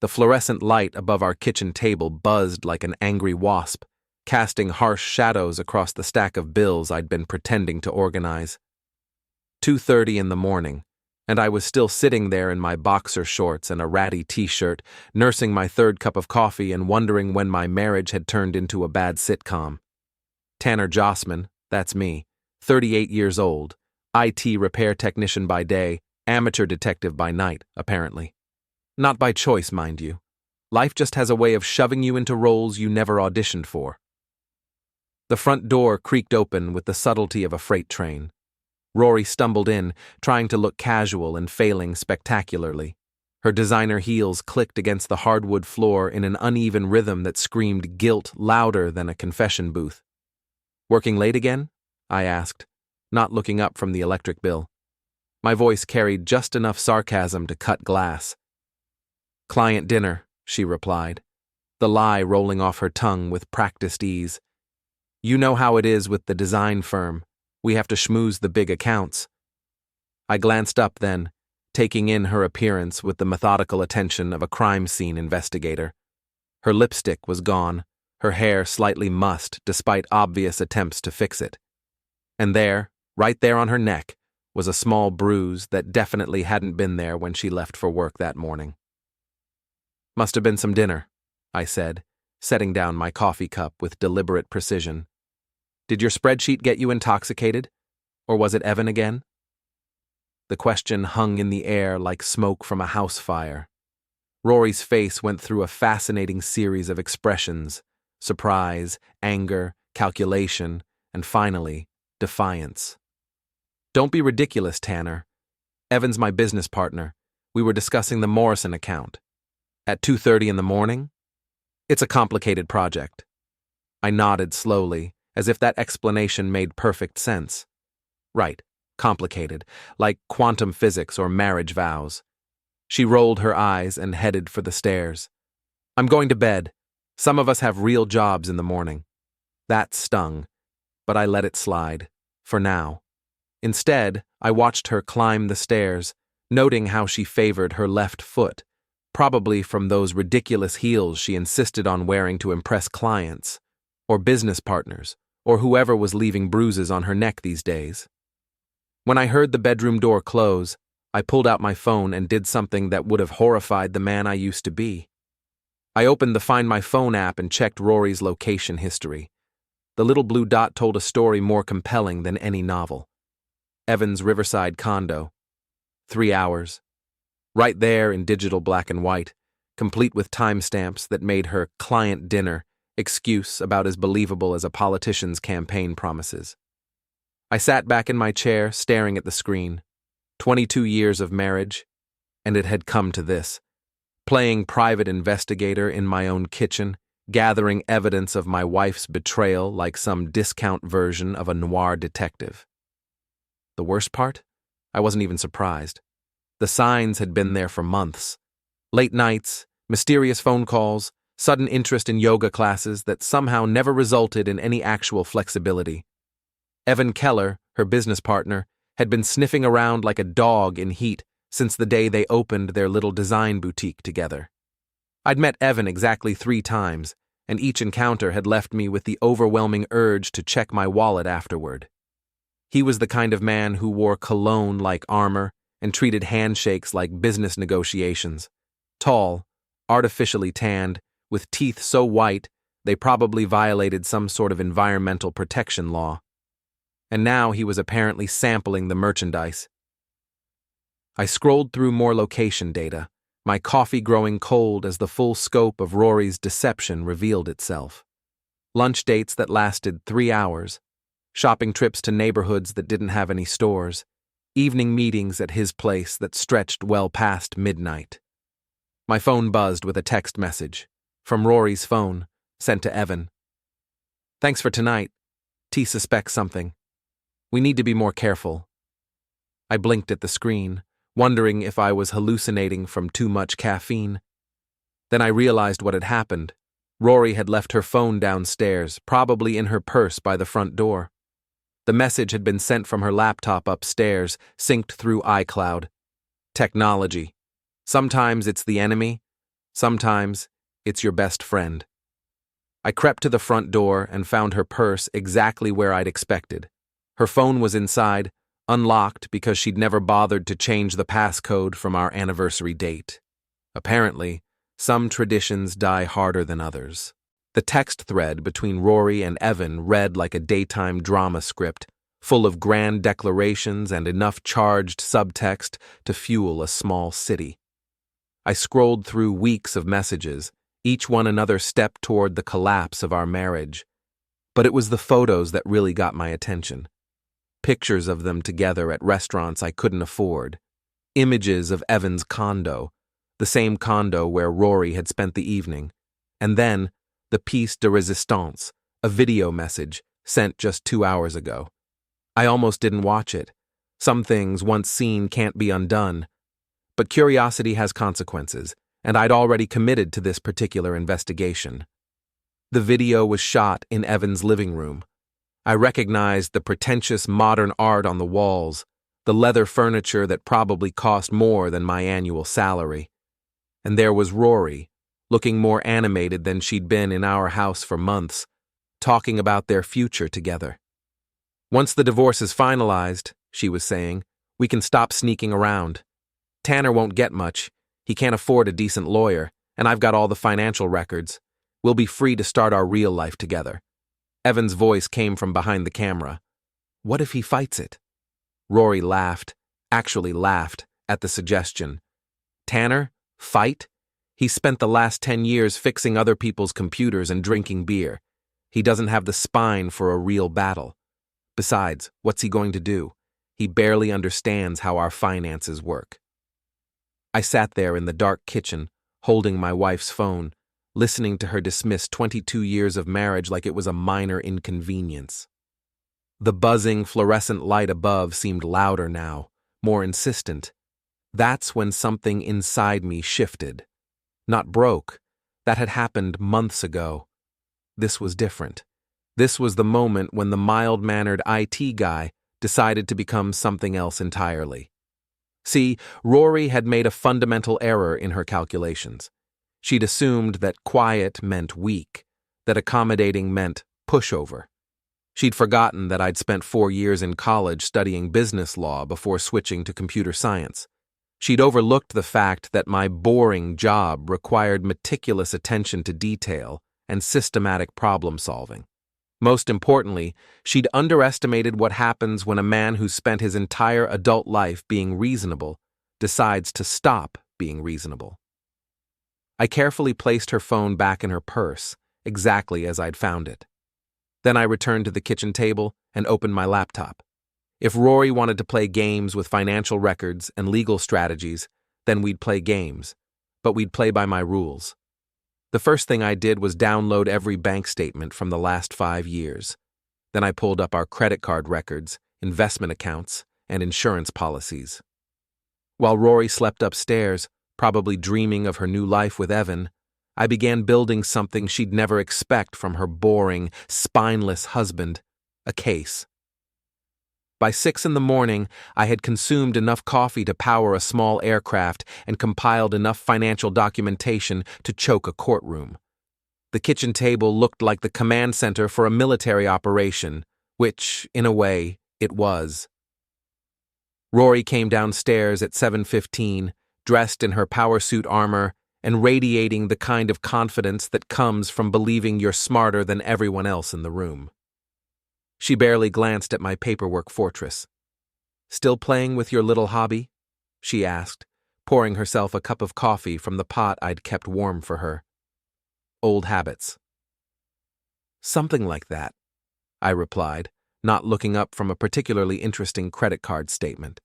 The fluorescent light above our kitchen table buzzed like an angry wasp, casting harsh shadows across the stack of bills I'd been pretending to organize. 2:30 in the morning, and I was still sitting there in my boxer shorts and a ratty t-shirt, nursing my third cup of coffee and wondering when my marriage had turned into a bad sitcom. Tanner Jossman, that's me, 38 years old, IT repair technician by day, amateur detective by night, apparently. Not by choice, mind you. Life just has a way of shoving you into roles you never auditioned for. The front door creaked open with the subtlety of a freight train. Rory stumbled in, trying to look casual and failing spectacularly. Her designer heels clicked against the hardwood floor in an uneven rhythm that screamed guilt louder than a confession booth. "Working late again?" I asked, not looking up from the electric bill. My voice carried just enough sarcasm to cut glass. "Client dinner," she replied, the lie rolling off her tongue with practiced ease. "You know how it is with the design firm. We have to schmooze the big accounts." I glanced up then, taking in her appearance with the methodical attention of a crime scene investigator. Her lipstick was gone, her hair slightly mussed despite obvious attempts to fix it. And there, right there on her neck, was a small bruise that definitely hadn't been there when she left for work that morning. "Must have been some dinner," I said, setting down my coffee cup with deliberate precision. "Did your spreadsheet get you intoxicated? Or was it Evan again?" The question hung in the air like smoke from a house fire. Rory's face went through a fascinating series of expressions: surprise, anger, calculation, and finally, defiance. "Don't be ridiculous, Tanner. Evan's my business partner. We were discussing the Morrison account. At 2:30 in the morning? It's a complicated project." I nodded slowly, as if that explanation made perfect sense. Right, complicated, like quantum physics or marriage vows. She rolled her eyes and headed for the stairs. "I'm going to bed. Some of us have real jobs in the morning." That stung, but I let it slide, for now. Instead, I watched her climb the stairs, noting how she favored her left foot, probably from those ridiculous heels she insisted on wearing to impress clients, or business partners, or whoever was leaving bruises on her neck these days. When I heard the bedroom door close, I pulled out my phone and did something that would have horrified the man I used to be. I opened the Find My Phone app and checked Rory's location history. The little blue dot told a story more compelling than any novel. Evan's Riverside condo. 3 hours. Right there in digital black and white, complete with timestamps that made her client dinner excuse about as believable as a politician's campaign promises. I sat back in my chair, staring at the screen. 22 years of marriage, and it had come to this. Playing private investigator in my own kitchen, gathering evidence of my wife's betrayal like some discount version of a noir detective. The worst part? I wasn't even surprised. The signs had been there for months. Late nights, mysterious phone calls, sudden interest in yoga classes that somehow never resulted in any actual flexibility. Evan Kellar, her business partner, had been sniffing around like a dog in heat since the day they opened their little design boutique together. I'd met Evan exactly 3 times, and each encounter had left me with the overwhelming urge to check my wallet afterward. He was the kind of man who wore cologne like armor and treated handshakes like business negotiations. Tall, artificially tanned, with teeth so white they probably violated some sort of environmental protection law. And now he was apparently sampling the merchandise. I scrolled through more location data, my coffee growing cold as the full scope of Rory's deception revealed itself. Lunch dates that lasted 3 hours, shopping trips to neighborhoods that didn't have any stores, evening meetings at his place that stretched well past midnight. My phone buzzed with a text message, from Rory's phone, sent to Evan. "Thanks for tonight. T suspects something. We need to be more careful." I blinked at the screen, wondering if I was hallucinating from too much caffeine. Then I realized what had happened. Rory had left her phone downstairs, probably in her purse by the front door. The message had been sent from her laptop upstairs, synced through iCloud. Technology. Sometimes it's the enemy, Sometimes, it's your best friend. I crept to the front door and found her purse exactly where I'd expected. Her phone was inside, unlocked because she'd never bothered to change the passcode from our anniversary date. Apparently, some traditions die harder than others. The text thread between Rory and Evan read like a daytime drama script, full of grand declarations and enough charged subtext to fuel a small city. I scrolled through weeks of messages, each one another step toward the collapse of our marriage. But it was the photos that really got my attention. Pictures of them together at restaurants I couldn't afford. Images of Evan's condo, the same condo where Rory had spent the evening. And then, the piece de resistance, a video message sent just 2 hours ago. I almost didn't watch it. Some things once seen can't be undone. But curiosity has consequences, and I'd already committed to this particular investigation. The video was shot in Evan's living room. I recognized the pretentious modern art on the walls, the leather furniture that probably cost more than my annual salary. And there was Rory, looking more animated than she'd been in our house for months, talking about their future together. "Once the divorce is finalized," she was saying, "we can stop sneaking around. Tanner won't get much. He can't afford a decent lawyer, and I've got all the financial records. We'll be free to start our real life together." Evan's voice came from behind the camera. "What if he fights it?" Rory laughed, actually laughed, at the suggestion. "Tanner? Fight? He's spent the last 10 years fixing other people's computers and drinking beer. He doesn't have the spine for a real battle. Besides, what's he going to do? He barely understands how our finances work." I sat there in the dark kitchen, holding my wife's phone, listening to her dismiss 22 years of marriage like it was a minor inconvenience. The buzzing fluorescent light above seemed louder now, more insistent. That's when something inside me shifted. Not broke. That had happened months ago. This was different. This was the moment when the mild-mannered IT guy decided to become something else entirely. See, Rory had made a fundamental error in her calculations. She'd assumed that quiet meant weak, that accommodating meant pushover. She'd forgotten that I'd spent 4 years in college studying business law before switching to computer science. She'd overlooked the fact that my boring job required meticulous attention to detail and systematic problem solving. Most importantly, she'd underestimated what happens when a man who spent his entire adult life being reasonable decides to stop being reasonable. I carefully placed her phone back in her purse, exactly as I'd found it. Then I returned to the kitchen table and opened my laptop. If Rory wanted to play games with financial records and legal strategies, then we'd play games, but we'd play by my rules. The first thing I did was download every bank statement from the last 5 years. Then I pulled up our credit card records, investment accounts, and insurance policies. While Rory slept upstairs, probably dreaming of her new life with Evan, I began building something she'd never expect from her boring, spineless husband, a case. By 6 a.m, I had consumed enough coffee to power a small aircraft and compiled enough financial documentation to choke a courtroom. The kitchen table looked like the command center for a military operation, which, in a way, it was. Rory came downstairs at 7:15, dressed in her power suit armor and radiating the kind of confidence that comes from believing you're smarter than everyone else in the room. She barely glanced at my paperwork fortress. "Still playing with your little hobby?" she asked, pouring herself a cup of coffee from the pot I'd kept warm for her. "Old habits." "Something like that," I replied, not looking up from a particularly interesting credit card statement.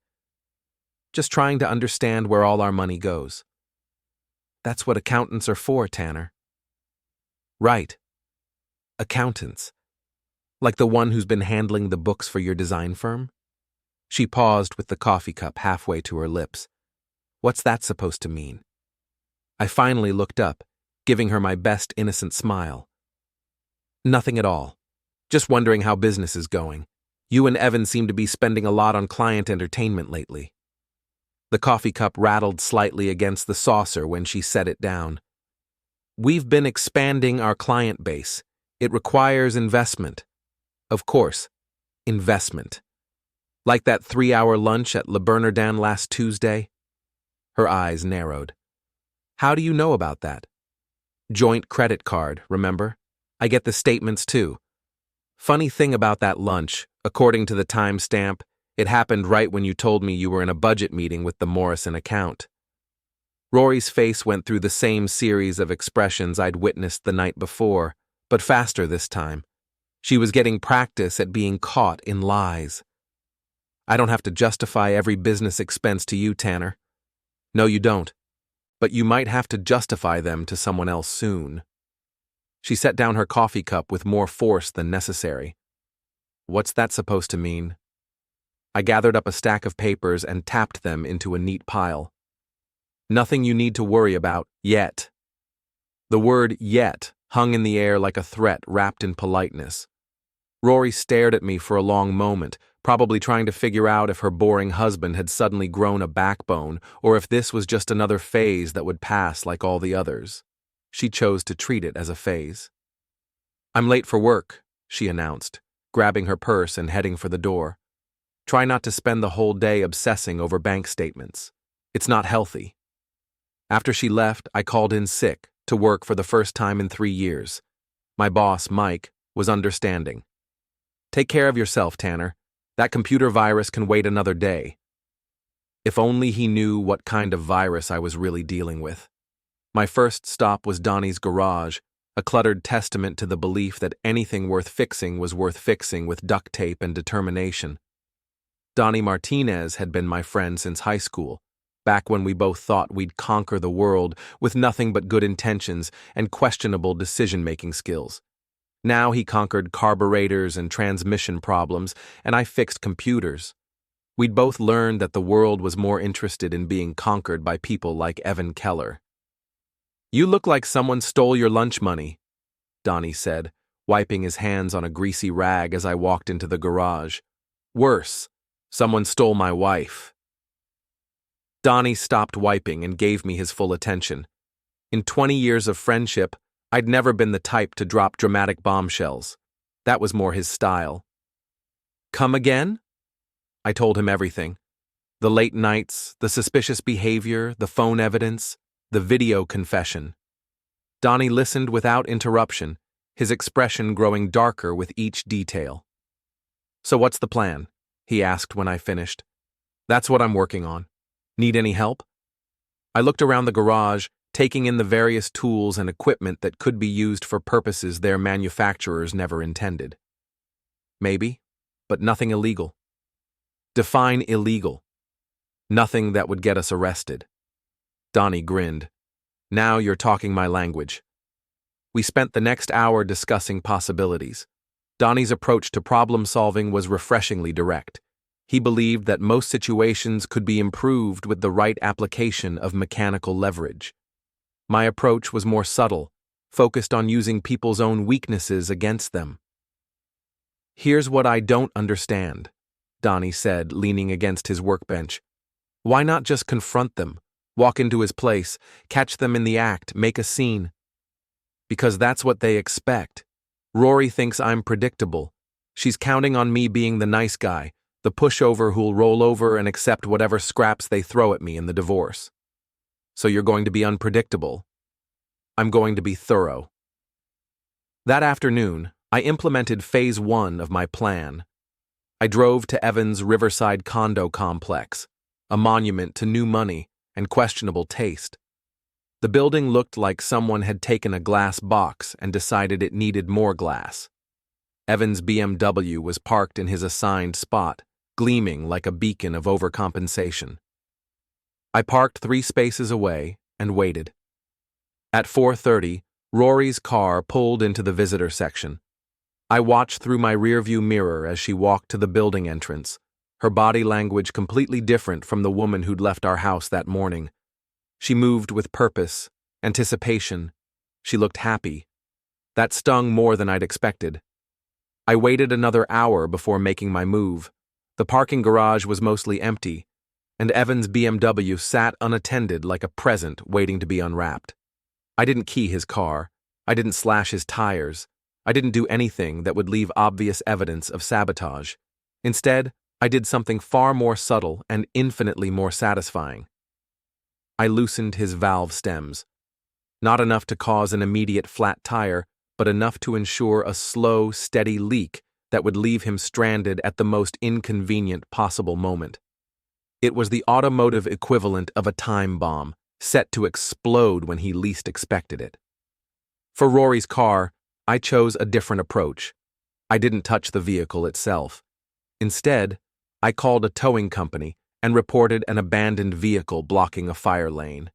"Just trying to understand where all our money goes." "That's what accountants are for, Tanner." "Right. Accountants. Like the one who's been handling the books for your design firm?" She paused with the coffee cup halfway to her lips. "What's that supposed to mean?" I finally looked up, giving her my best innocent smile. "Nothing at all. Just wondering how business is going. You and Evan seem to be spending a lot on client entertainment lately." The coffee cup rattled slightly against the saucer when she set it down. We've been expanding our client base. It requires investment. Of course, investment. Like that 3-hour lunch at Le Bernardin last Tuesday? Her eyes narrowed. How do you know about that? Joint credit card, remember? I get the statements too. Funny thing about that lunch, according to the timestamp, it happened right when you told me you were in a budget meeting with the Morrison account. Rory's face went through the same series of expressions I'd witnessed the night before, but faster this time. She was getting practice at being caught in lies. I don't have to justify every business expense to you, Tanner. No, you don't. But you might have to justify them to someone else soon. She set down her coffee cup with more force than necessary. What's that supposed to mean? I gathered up a stack of papers and tapped them into a neat pile. Nothing you need to worry about, yet. The word yet hung in the air like a threat wrapped in politeness. Rory stared at me for a long moment, probably trying to figure out if her boring husband had suddenly grown a backbone or if this was just another phase that would pass like all the others. She chose to treat it as a phase. I'm late for work, she announced, grabbing her purse and heading for the door. Try not to spend the whole day obsessing over bank statements. It's not healthy. After she left, I called in sick to work for the first time in 3 years. My boss, Mike, was understanding. Take care of yourself, Tanner. That computer virus can wait another day. If only he knew what kind of virus I was really dealing with. My first stop was Donnie's garage, a cluttered testament to the belief that anything worth fixing was worth fixing with duct tape and determination. Donnie Martinez had been my friend since high school, back when we both thought we'd conquer the world with nothing but good intentions and questionable decision-making skills. Now he conquered carburetors and transmission problems, and I fixed computers. We'd both learned that the world was more interested in being conquered by people like Evan Kellar. You look like someone stole your lunch money, Donnie said, wiping his hands on a greasy rag as I walked into the garage. Worse, someone stole my wife. Donnie stopped wiping and gave me his full attention. In 20 years of friendship, I'd never been the type to drop dramatic bombshells. That was more his style. Come again? I told him everything. The late nights, the suspicious behavior, the phone evidence, the video confession. Donnie listened without interruption, his expression growing darker with each detail. So what's the plan? He asked when I finished. That's what I'm working on. Need any help? I looked around the garage, taking in the various tools and equipment that could be used for purposes their manufacturers never intended. Maybe, but nothing illegal. Define illegal. Nothing that would get us arrested. Donnie grinned. Now you're talking my language. We spent the next hour discussing possibilities. Donnie's approach to problem solving was refreshingly direct. He believed that most situations could be improved with the right application of mechanical leverage. My approach was more subtle, focused on using people's own weaknesses against them. Here's what I don't understand, Donnie said, leaning against his workbench. Why not just confront them, walk into his place, catch them in the act, make a scene? Because that's what they expect. Rory thinks I'm predictable. She's counting on me being the nice guy, the pushover who'll roll over and accept whatever scraps they throw at me in the divorce. So you're going to be unpredictable. I'm going to be thorough. That afternoon, I implemented phase 1 of my plan. I drove to Evan's Riverside condo complex, a monument to new money and questionable taste. The building looked like someone had taken a glass box and decided it needed more glass. Evan's BMW was parked in his assigned spot, gleaming like a beacon of overcompensation. I parked 3 spaces away and waited. At 4:30, Rory's car pulled into the visitor section. I watched through my rearview mirror as she walked to the building entrance, her body language completely different from the woman who'd left our house that morning. She moved with purpose, anticipation. She looked happy. That stung more than I'd expected. I waited another hour before making my move. The parking garage was mostly empty, and Evan's BMW sat unattended like a present waiting to be unwrapped. I didn't key his car. I didn't slash his tires. I didn't do anything that would leave obvious evidence of sabotage. Instead, I did something far more subtle and infinitely more satisfying. I loosened his valve stems. Not enough to cause an immediate flat tire, but enough to ensure a slow, steady leak that would leave him stranded at the most inconvenient possible moment. It was the automotive equivalent of a time bomb, set to explode when he least expected it. For Rory's car, I chose a different approach. I didn't touch the vehicle itself. Instead, I called a towing company and reported an abandoned vehicle blocking a fire lane.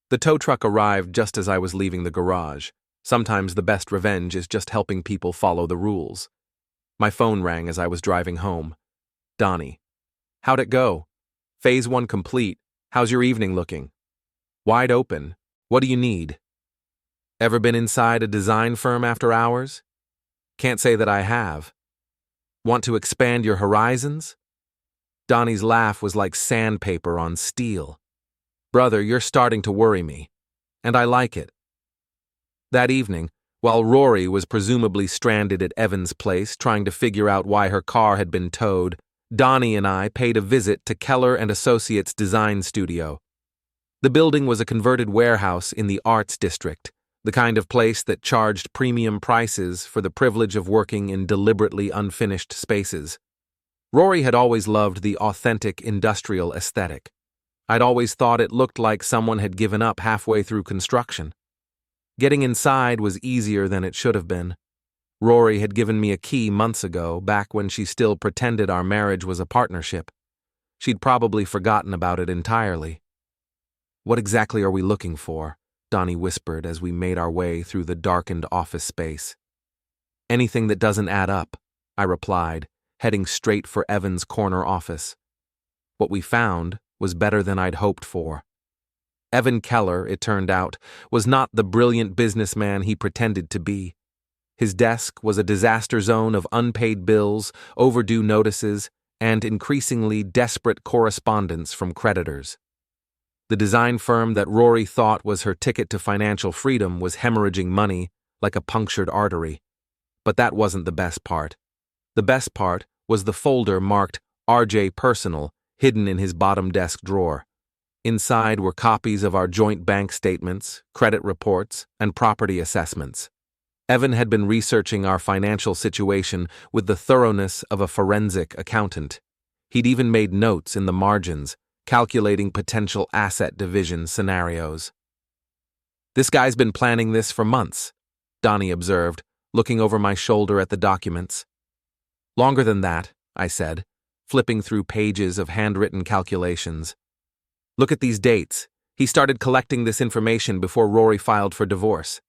The tow truck arrived just as I was leaving the garage. Sometimes the best revenge is just helping people follow the rules. My phone rang as I was driving home. Donnie. How'd it go? Phase 1 complete. How's your evening looking? Wide open. What do you need? Ever been inside a design firm after hours? Can't say that I have. Want to expand your horizons? Donnie's laugh was like sandpaper on steel. Brother, you're starting to worry me. And I like it. That evening, while Rory was presumably stranded at Evan's place trying to figure out why her car had been towed, Donnie and I paid a visit to Kellar and Associates Design Studio. The building was a converted warehouse in the Arts District, the kind of place that charged premium prices for the privilege of working in deliberately unfinished spaces. Rory had always loved the authentic industrial aesthetic. I'd always thought it looked like someone had given up halfway through construction. Getting inside was easier than it should have been. Rory had given me a key months ago, back when she still pretended our marriage was a partnership. She'd probably forgotten about it entirely. What exactly are we looking for? Donnie whispered as we made our way through the darkened office space. Anything that doesn't add up, I replied, heading straight for Evan's corner office. What we found was better than I'd hoped for. Evan Kellar, it turned out, was not the brilliant businessman he pretended to be. His desk was a disaster zone of unpaid bills, overdue notices, and increasingly desperate correspondence from creditors. The design firm that Rory thought was her ticket to financial freedom was hemorrhaging money like a punctured artery. But that wasn't the best part. The best part was the folder marked RJ Personal, hidden in his bottom desk drawer. Inside were copies of our joint bank statements, credit reports, and property assessments. Evan had been researching our financial situation with the thoroughness of a forensic accountant. He'd even made notes in the margins, calculating potential asset division scenarios. This guy's been planning this for months, Donnie observed, looking over my shoulder at the documents. Longer than that, I said, flipping through pages of handwritten calculations. Look at these dates. He started collecting this information before Rory filed for divorce.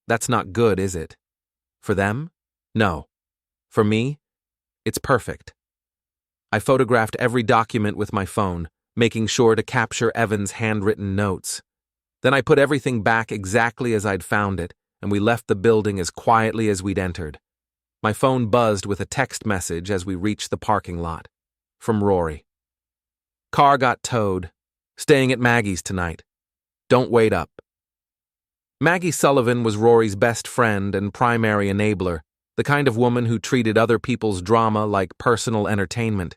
That's not good, is it? For them? No. For me? It's perfect. I photographed every document with my phone, making sure to capture Evan's handwritten notes. Then I put everything back exactly as I'd found it, and we left the building as quietly as we'd entered. My phone buzzed with a text message as we reached the parking lot. From Rory. Car got towed. Staying at Maggie's tonight. Don't wait up. Maggie Sullivan was Rory's best friend and primary enabler, the kind of woman who treated other people's drama like personal entertainment.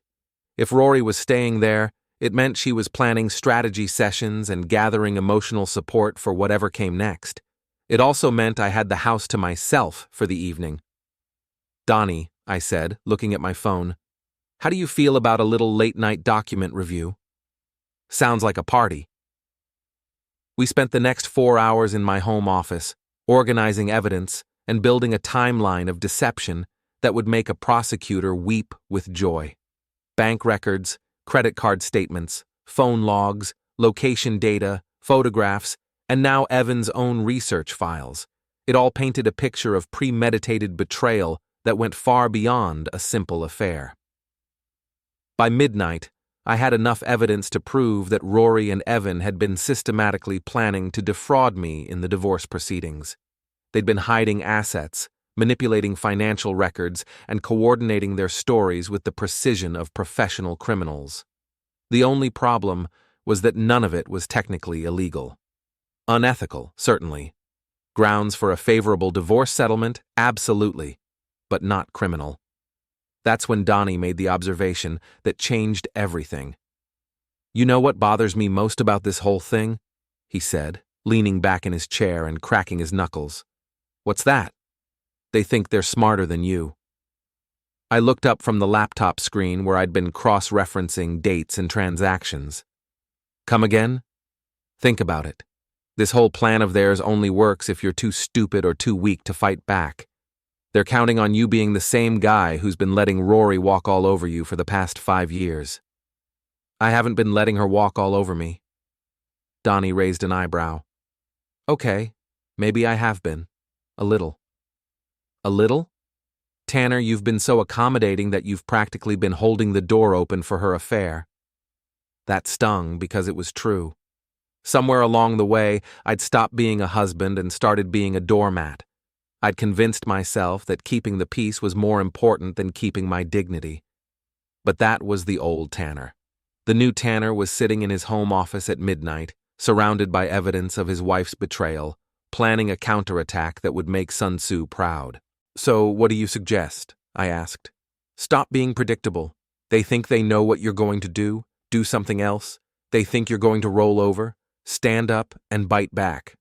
If Rory was staying there, it meant she was planning strategy sessions and gathering emotional support for whatever came next. It also meant I had the house to myself for the evening. Donnie, I said, looking at my phone, how do you feel about a little late-night document review? Sounds like a party. We spent the next 4 hours in my home office, organizing evidence and building a timeline of deception that would make a prosecutor weep with joy. Bank records, credit card statements, phone logs, location data, photographs, and now Evan's own research files. It all painted a picture of premeditated betrayal that went far beyond a simple affair. By midnight, I had enough evidence to prove that Rory and Evan had been systematically planning to defraud me in the divorce proceedings. They'd been hiding assets, manipulating financial records, and coordinating their stories with the precision of professional criminals. The only problem was that none of it was technically illegal. Unethical, certainly. Grounds for a favorable divorce settlement, absolutely, but not criminal. That's when Donnie made the observation that changed everything. "You know what bothers me most about this whole thing?" he said, leaning back in his chair and cracking his knuckles. "What's that?" "They think they're smarter than you." I looked up from the laptop screen where I'd been cross-referencing dates and transactions. "Come again?" "Think about it. This whole plan of theirs only works if you're too stupid or too weak to fight back. They're counting on you being the same guy who's been letting Rory walk all over you for the past 5 years. "I haven't been letting her walk all over me." Donnie raised an eyebrow. "Okay, maybe I have been. A little." "A little? Tanner, you've been so accommodating that you've practically been holding the door open for her affair." That stung because it was true. Somewhere along the way, I'd stopped being a husband and started being a doormat. I'd convinced myself that keeping the peace was more important than keeping my dignity. But that was the old Tanner. The new Tanner was sitting in his home office at midnight, surrounded by evidence of his wife's betrayal, planning a counterattack that would make Sun Tzu proud. "So, what do you suggest?" I asked. "Stop being predictable. They think they know what you're going to do something else. They think you're going to roll over, stand up, and bite back."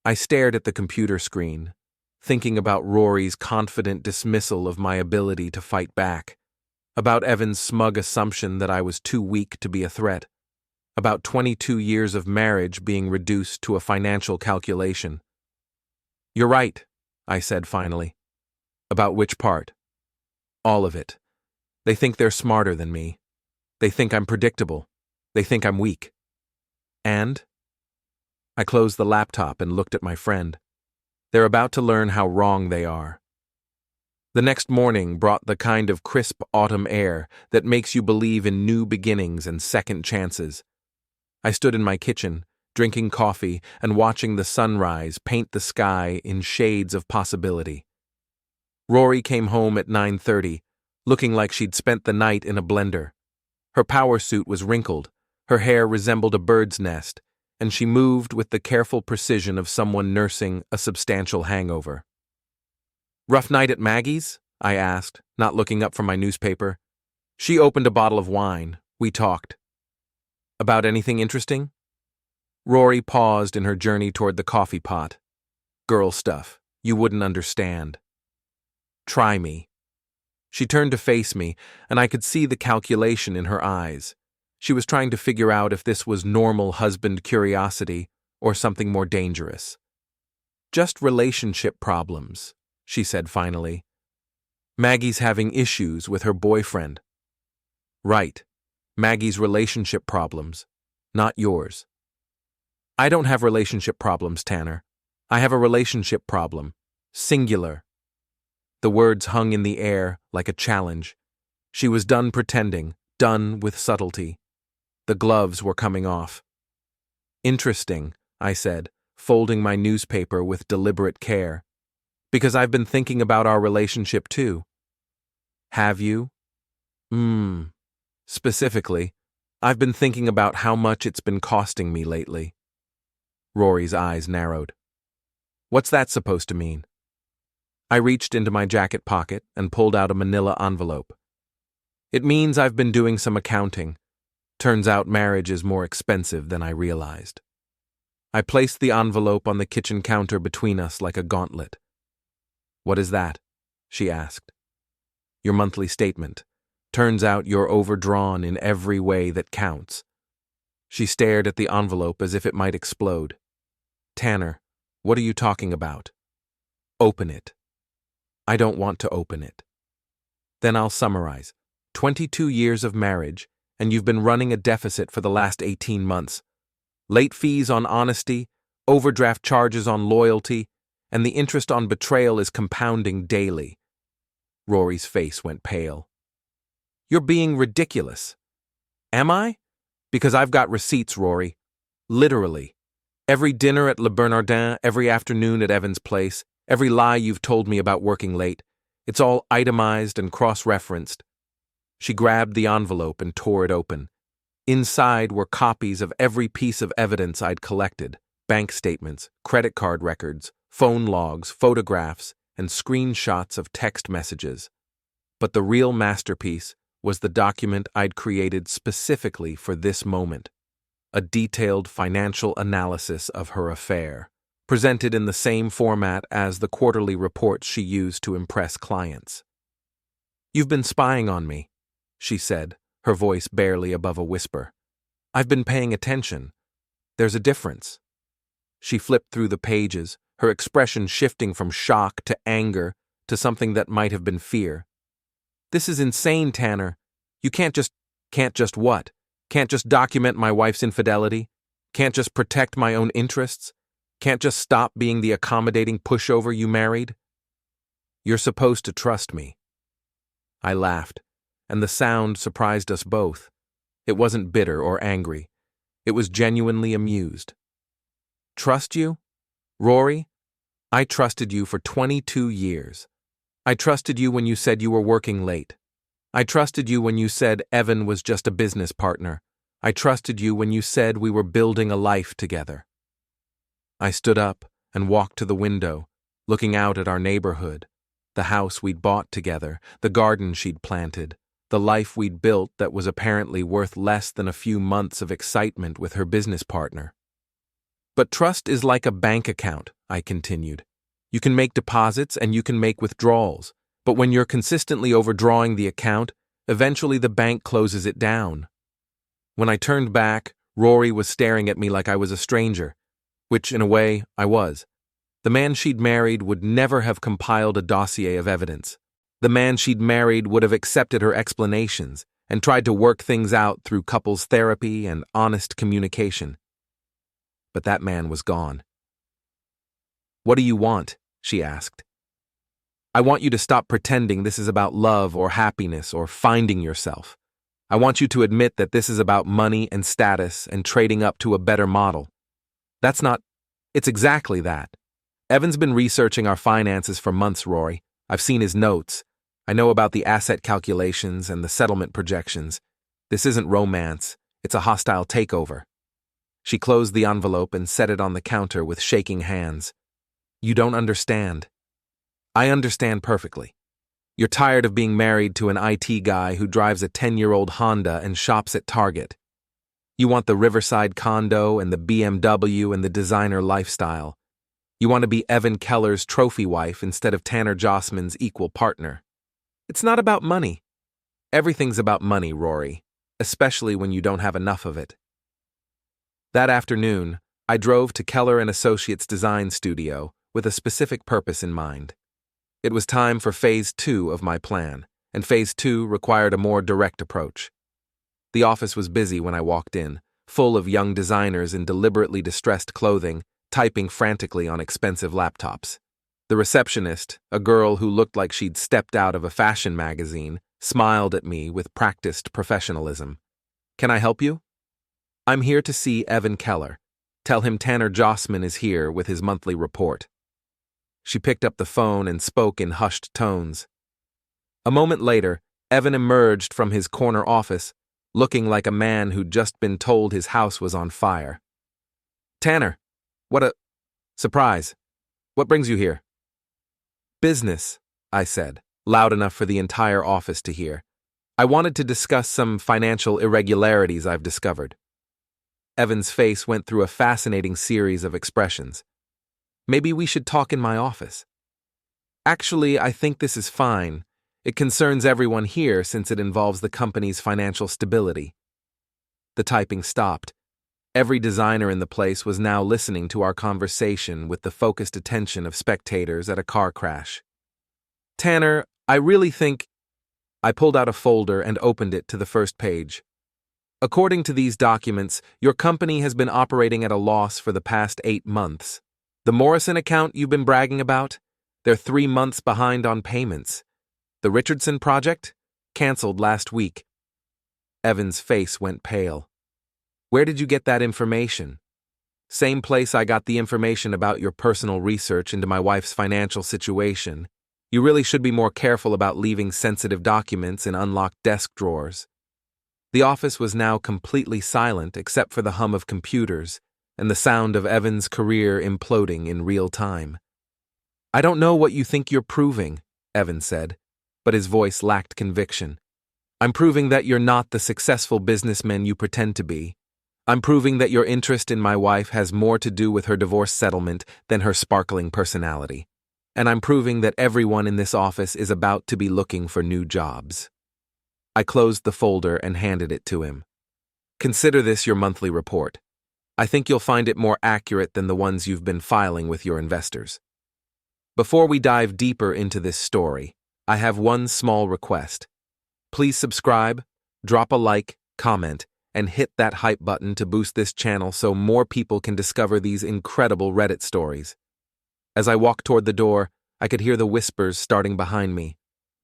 I stared at the computer screen, thinking about Rory's confident dismissal of my ability to fight back, about Evan's smug assumption that I was too weak to be a threat, about 22 years of marriage being reduced to a financial calculation. "You're right," I said finally. "About which part?" "All of it. They think they're smarter than me. They think I'm predictable. They think I'm weak. And?" I closed the laptop and looked at my friend. "They're about to learn how wrong they are." The next morning brought the kind of crisp autumn air that makes you believe in new beginnings and second chances. I stood in my kitchen, drinking coffee and watching the sunrise paint the sky in shades of possibility. Rory came home at 9:30, looking like she'd spent the night in a blender. Her power suit was wrinkled, her hair resembled a bird's nest, and she moved with the careful precision of someone nursing a substantial hangover. "Rough night at Maggie's?" I asked, not looking up from my newspaper. She opened a bottle of wine. We talked. "About anything interesting?" Rory paused in her journey toward the coffee pot. "Girl stuff. You wouldn't understand." "Try me." She turned to face me, and I could see the calculation in her eyes. She was trying to figure out if this was normal husband curiosity or something more dangerous. "Just relationship problems," she said finally. "Maggie's having issues with her boyfriend." "Right. Maggie's relationship problems, not yours." "I don't have relationship problems, Tanner. I have a relationship problem. Singular." The words hung in the air like a challenge. She was done pretending, done with subtlety. The gloves were coming off. "Interesting," I said, folding my newspaper with deliberate care. "Because I've been thinking about our relationship too." "Have you?" Specifically, I've been thinking about how much it's been costing me lately." Rory's eyes narrowed. "What's that supposed to mean?" I reached into my jacket pocket and pulled out a manila envelope. "It means I've been doing some accounting. Turns out marriage is more expensive than I realized." I placed the envelope on the kitchen counter between us like a gauntlet. "What is that?" she asked. "Your monthly statement. Turns out you're overdrawn in every way that counts." She stared at the envelope as if it might explode. "Tanner, what are you talking about?" "Open it." "I don't want to open it." "Then I'll summarize. 22 years of marriage, and you've been running a deficit for the last 18 months. Late fees on honesty, overdraft charges on loyalty, and the interest on betrayal is compounding daily." Rory's face went pale. "You're being ridiculous." "Am I? Because I've got receipts, Rory. Literally. Every dinner at Le Bernardin, every afternoon at Evan's place, every lie you've told me about working late. It's all itemized and cross-referenced." She grabbed the envelope and tore it open. Inside were copies of every piece of evidence I'd collected, bank statements, credit card records, phone logs, photographs, and screenshots of text messages. But the real masterpiece was the document I'd created specifically for this moment, a detailed financial analysis of her affair, presented in the same format as the quarterly reports she used to impress clients. "You've been spying on me," she said, her voice barely above a whisper. "I've been paying attention. There's a difference." She flipped through the pages, her expression shifting from shock to anger to something that might have been fear. "This is insane, Tanner. You can't just what? Can't just document my wife's infidelity? Can't just protect my own interests? Can't just stop being the accommodating pushover you married?" "You're supposed to trust me." I laughed, and the sound surprised us both. It wasn't bitter or angry. It was genuinely amused. "Trust you? Rory, I trusted you for 22 years. I trusted you when you said you were working late. I trusted you when you said Evan was just a business partner. I trusted you when you said we were building a life together." I stood up and walked to the window, looking out at our neighborhood, the house we'd bought together, the garden she'd planted, the life we'd built that was apparently worth less than a few months of excitement with her business partner. "But trust is like a bank account," I continued. "You can make deposits and you can make withdrawals, but when you're consistently overdrawing the account, eventually the bank closes it down." When I turned back, Rory was staring at me like I was a stranger, which, in a way, I was. The man she'd married would never have compiled a dossier of evidence. The man she'd married would have accepted her explanations and tried to work things out through couples therapy and honest communication. But that man was gone. "What do you want?" she asked. "I want you to stop pretending this is about love or happiness or finding yourself. I want you to admit that this is about money and status and trading up to a better model. That's not... It's exactly that. Evan's been researching our finances for months, Rory. I've seen his notes. I know about the asset calculations and the settlement projections. This isn't romance. It's a hostile takeover." She closed the envelope and set it on the counter with shaking hands. "You don't understand." "I understand perfectly. You're tired of being married to an IT guy who drives a 10-year-old Honda and shops at Target. You want the Riverside condo and the BMW and the designer lifestyle. You want to be Evan Kellar's trophy wife instead of Tanner Jossman's equal partner. It's not about money. Everything's about money, Rory, especially when you don't have enough of it." That afternoon, I drove to Kellar & Associates Design Studio with a specific purpose in mind. It was time for Phase 2 of my plan, and Phase 2 required a more direct approach. The office was busy when I walked in, full of young designers in deliberately distressed clothing, typing frantically on expensive laptops. The receptionist, a girl who looked like she'd stepped out of a fashion magazine, smiled at me with practiced professionalism. "Can I help you?" "I'm here to see Evan Kellar. Tell him Tanner Jossman is here with his monthly report." She picked up the phone and spoke in hushed tones. A moment later, Evan emerged from his corner office, looking like a man who'd just been told his house was on fire. "Tanner, what a surprise. What brings you here?" "Business," I said, loud enough for the entire office to hear. "I wanted to discuss some financial irregularities I've discovered." Evan's face went through a fascinating series of expressions. "Maybe we should talk in my office." "Actually, I think this is fine. It concerns everyone here since it involves the company's financial stability." The typing stopped. Every designer in the place was now listening to our conversation with the focused attention of spectators at a car crash. "Tanner, I really think..." I pulled out a folder and opened it to the first page. "According to these documents, your company has been operating at a loss for the past 8 months. The Morrison account you've been bragging about? They're 3 months behind on payments. The Richardson project? Canceled last week." Evan's face went pale. "Where did you get that information?" "Same place I got the information about your personal research into my wife's financial situation. You really should be more careful about leaving sensitive documents in unlocked desk drawers." The office was now completely silent except for the hum of computers, and the sound of Evan's career imploding in real time. "I don't know what you think you're proving," Evan said, but his voice lacked conviction. "I'm proving that you're not the successful businessman you pretend to be. I'm proving that your interest in my wife has more to do with her divorce settlement than her sparkling personality. And I'm proving that everyone in this office is about to be looking for new jobs." I closed the folder and handed it to him. "Consider this your monthly report. I think you'll find it more accurate than the ones you've been filing with your investors. Before we dive deeper into this story, I have one small request. Please subscribe, drop a like, comment, and hit that hype button to boost this channel so more people can discover these incredible Reddit stories." As I walked toward the door, I could hear the whispers starting behind me.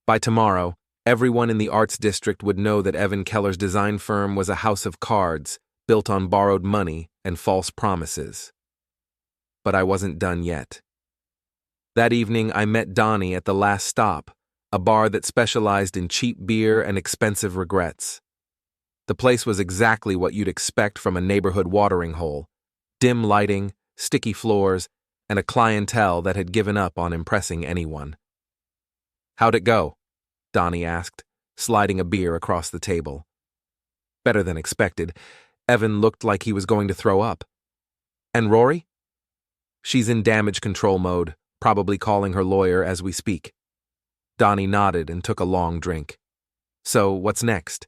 By tomorrow, everyone in the arts district would know that Evan Kellar's design firm was a house of cards, built on borrowed money and false promises. But I wasn't done yet. That evening, I met Donnie at the Last Stop, a bar that specialized in cheap beer and expensive regrets. The place was exactly what you'd expect from a neighborhood watering hole: dim lighting, sticky floors, and a clientele that had given up on impressing anyone. "How'd it go?" Donnie asked, sliding a beer across the table. Better than expected. Evan looked like he was going to throw up. "And Rory?" "She's in damage control mode, probably calling her lawyer as we speak." Donnie nodded and took a long drink. "So, what's next?"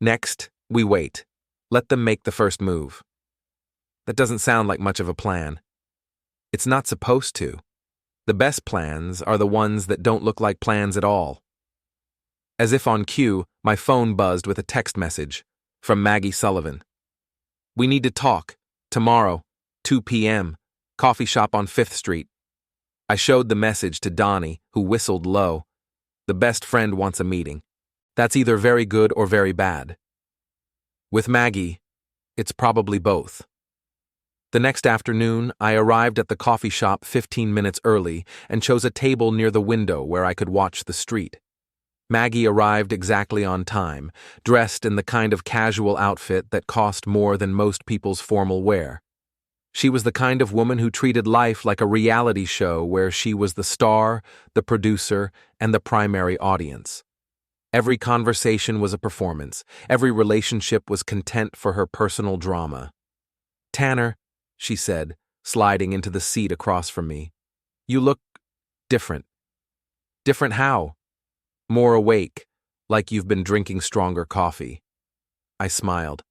"Next, we wait. Let them make the first move." "That doesn't sound like much of a plan." "It's not supposed to. The best plans are the ones that don't look like plans at all." As if on cue, my phone buzzed with a text message from Maggie Sullivan. "We need to talk. Tomorrow, 2 p.m., coffee shop on 5th Street. I showed the message to Donnie, who whistled low. The best friend wants a meeting. That's either very good or very bad. With Maggie, it's probably both. The next afternoon, I arrived at the coffee shop 15 minutes early and chose a table near the window where I could watch the street. Maggie arrived exactly on time, dressed in the kind of casual outfit that cost more than most people's formal wear. She was the kind of woman who treated life like a reality show where she was the star, the producer, and the primary audience. Every conversation was a performance. Every relationship was content for her personal drama. "Tanner," she said, sliding into the seat across from me, "you look different." "Different how?" "More awake, like you've been drinking stronger coffee." I smiled.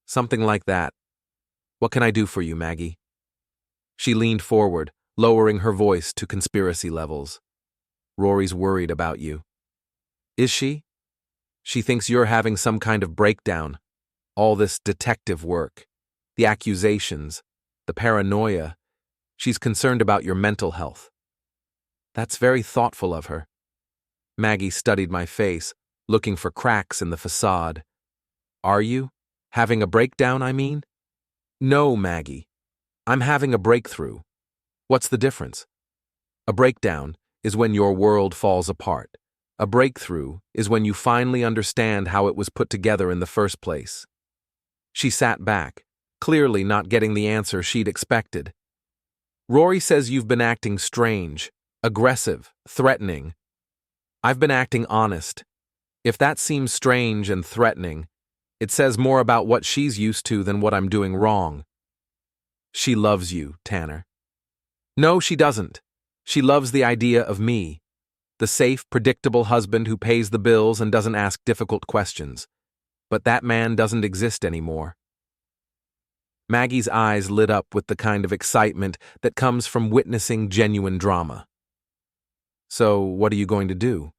"Something like that. What can I do for you, Maggie?" She leaned forward, lowering her voice to conspiracy levels. "Rory's worried about you." "Is she?" "She thinks you're having some kind of breakdown. All this detective work, the accusations, the paranoia. She's concerned about your mental health." "That's very thoughtful of her." Maggie studied my face, looking for cracks in the facade. "Are you? Having a breakdown, I mean?" "No, Maggie. I'm having a breakthrough." "What's the difference?" "A breakdown is when your world falls apart. A breakthrough is when you finally understand how it was put together in the first place." She sat back, clearly not getting the answer she'd expected. "Rory says you've been acting strange, aggressive, threatening. I've been acting honest. If that seems strange and threatening, it says more about what she's used to than what I'm doing wrong." "She loves you, Tanner." "No, she doesn't. She loves the idea of me. The safe, predictable husband who pays the bills and doesn't ask difficult questions. But that man doesn't exist anymore." Maggie's eyes lit up with the kind of excitement that comes from witnessing genuine drama. "So, what are you going to do?"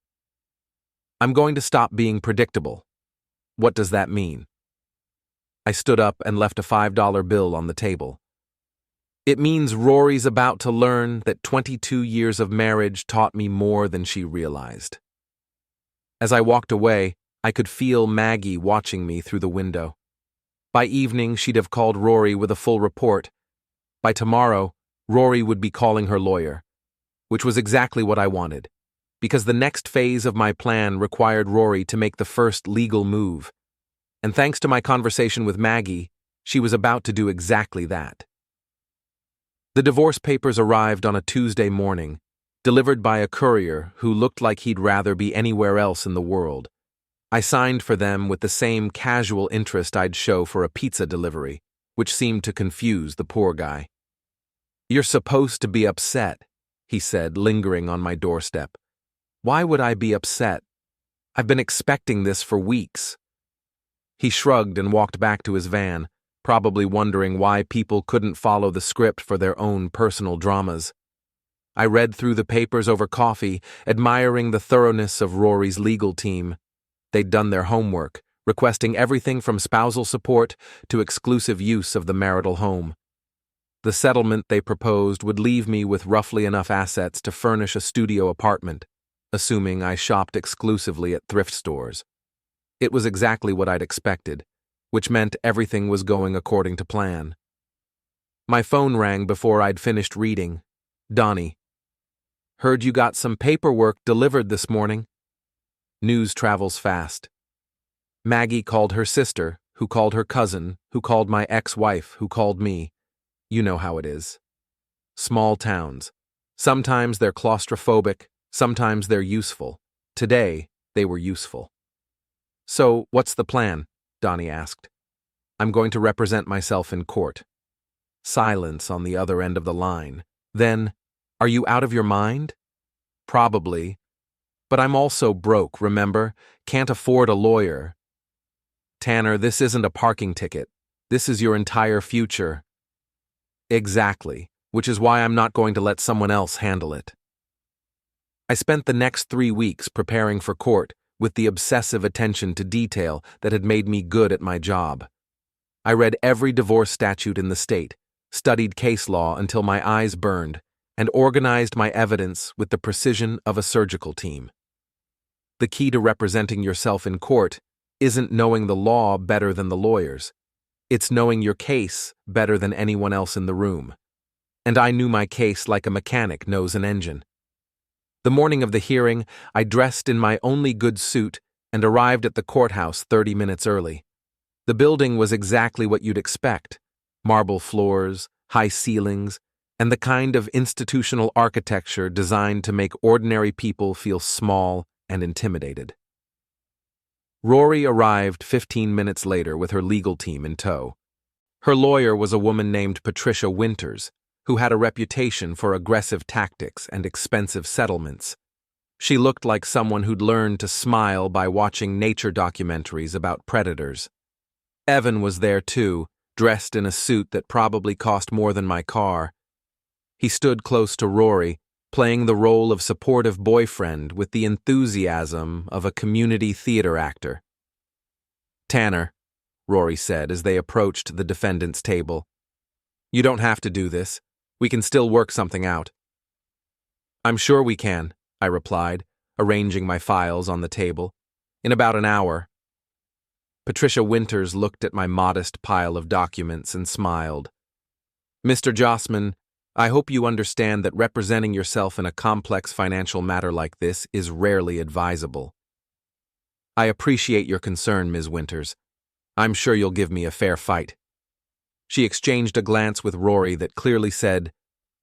"I'm going to stop being predictable." "What does that mean?" I stood up and left a $5 bill on the table. "It means Rory's about to learn that 22 years of marriage taught me more than she realized." As I walked away, I could feel Maggie watching me through the window. By evening, she'd have called Rory with a full report. By tomorrow, Rory would be calling her lawyer, which was exactly what I wanted, because the next phase of my plan required Rory to make the first legal move. And thanks to my conversation with Maggie, She was about to do exactly that. The divorce papers arrived on a Tuesday morning, delivered by a courier who looked like he'd rather be anywhere else in the world. I signed for them with the same casual interest I'd show for a pizza delivery, which seemed to confuse the poor guy. "You're supposed to be upset," he said, lingering on my doorstep. "Why would I be upset? I've been expecting this for weeks." He shrugged and walked back to his van, probably wondering why people couldn't follow the script for their own personal dramas. I read through the papers over coffee, admiring the thoroughness of Rory's legal team. They'd done their homework, requesting everything from spousal support to exclusive use of the marital home. The settlement they proposed would leave me with roughly enough assets to furnish a studio apartment, assuming I shopped exclusively at thrift stores. It was exactly what I'd expected, which meant everything was going according to plan. My phone rang before I'd finished reading. "Donnie. Heard you got some paperwork delivered this morning." News travels fast. Maggie called her sister, who called her cousin, who called my ex-wife, who called me. You know how it is. Small towns. Sometimes they're claustrophobic, sometimes they're useful. Today, they were useful. "So, what's the plan?" Donnie asked. "I'm going to represent myself in court." Silence on the other end of the line. Then, "Are you out of your mind?" "Probably. But I'm also broke, remember? Can't afford a lawyer." "Tanner, this isn't a parking ticket. This is your entire future." "Exactly, which is why I'm not going to let someone else handle it." I spent the next 3 weeks preparing for court with the obsessive attention to detail that had made me good at my job. I read every divorce statute in the state, studied case law until my eyes burned, and organized my evidence with the precision of a surgical team. The key to representing yourself in court isn't knowing the law better than the lawyers. It's knowing your case better than anyone else in the room. And I knew my case like a mechanic knows an engine. The morning of the hearing, I dressed in my only good suit and arrived at the courthouse 30 minutes early. The building was exactly what you'd expect: marble floors, high ceilings, and the kind of institutional architecture designed to make ordinary people feel small and intimidated. Rory arrived 15 minutes later with her legal team in tow. Her lawyer was a woman named Patricia Winters, who had a reputation for aggressive tactics and expensive settlements. She looked like someone who'd learned to smile by watching nature documentaries about predators. Evan was there too, dressed in a suit that probably cost more than my car. He stood close to Rory, playing the role of supportive boyfriend with the enthusiasm of a community theater actor. "Tanner," Rory said as they approached the defendant's table, "you don't have to do this. We can still work something out." "I'm sure we can," I replied, arranging my files on the table. "In about an hour." Patricia Winters looked at my modest pile of documents and smiled. "Mr. Jossman, I hope you understand that representing yourself in a complex financial matter like this is rarely advisable." "I appreciate your concern, Ms. Winters. I'm sure you'll give me a fair fight." She exchanged a glance with Rory that clearly said,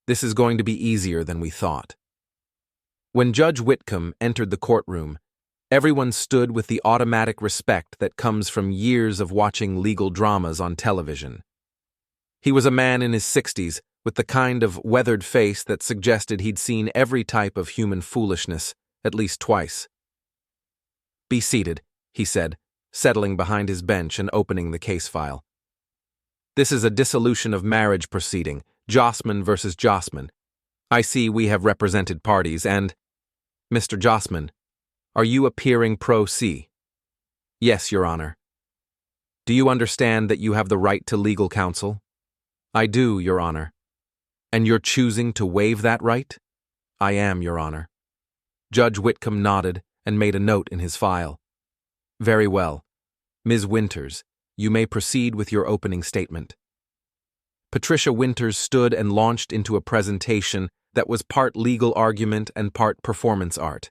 "This is going to be easier than we thought." When Judge Whitcomb entered the courtroom, everyone stood with the automatic respect that comes from years of watching legal dramas on television. He was a man in his 60s, with the kind of weathered face that suggested he'd seen every type of human foolishness, at least twice. "Be seated," he said, settling behind his bench and opening the case file. "This is a dissolution of marriage proceeding, Jossman versus Jossman. I see we have represented parties and— Mr. Jossman, are you appearing pro se?" "Yes, Your Honor." "Do you understand that you have the right to legal counsel?" "I do, Your Honor." "And you're choosing to waive that right?" "I am, Your Honor." Judge Whitcomb nodded and made a note in his file. "Very well. Ms. Winters, you may proceed with your opening statement." Patricia Winters stood and launched into a presentation that was part legal argument and part performance art.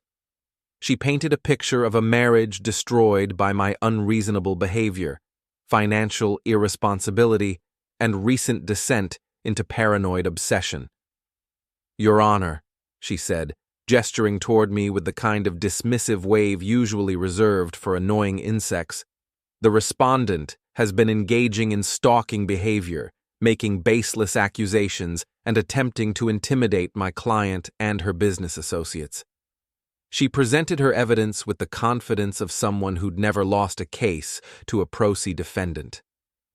She painted a picture of a marriage destroyed by my unreasonable behavior, financial irresponsibility, and recent descent into paranoid obsession. "Your Honor," she said, gesturing toward me with the kind of dismissive wave usually reserved for annoying insects, "the respondent has been engaging in stalking behavior, making baseless accusations, and attempting to intimidate my client and her business associates." She presented her evidence with the confidence of someone who'd never lost a case to a pro se defendant.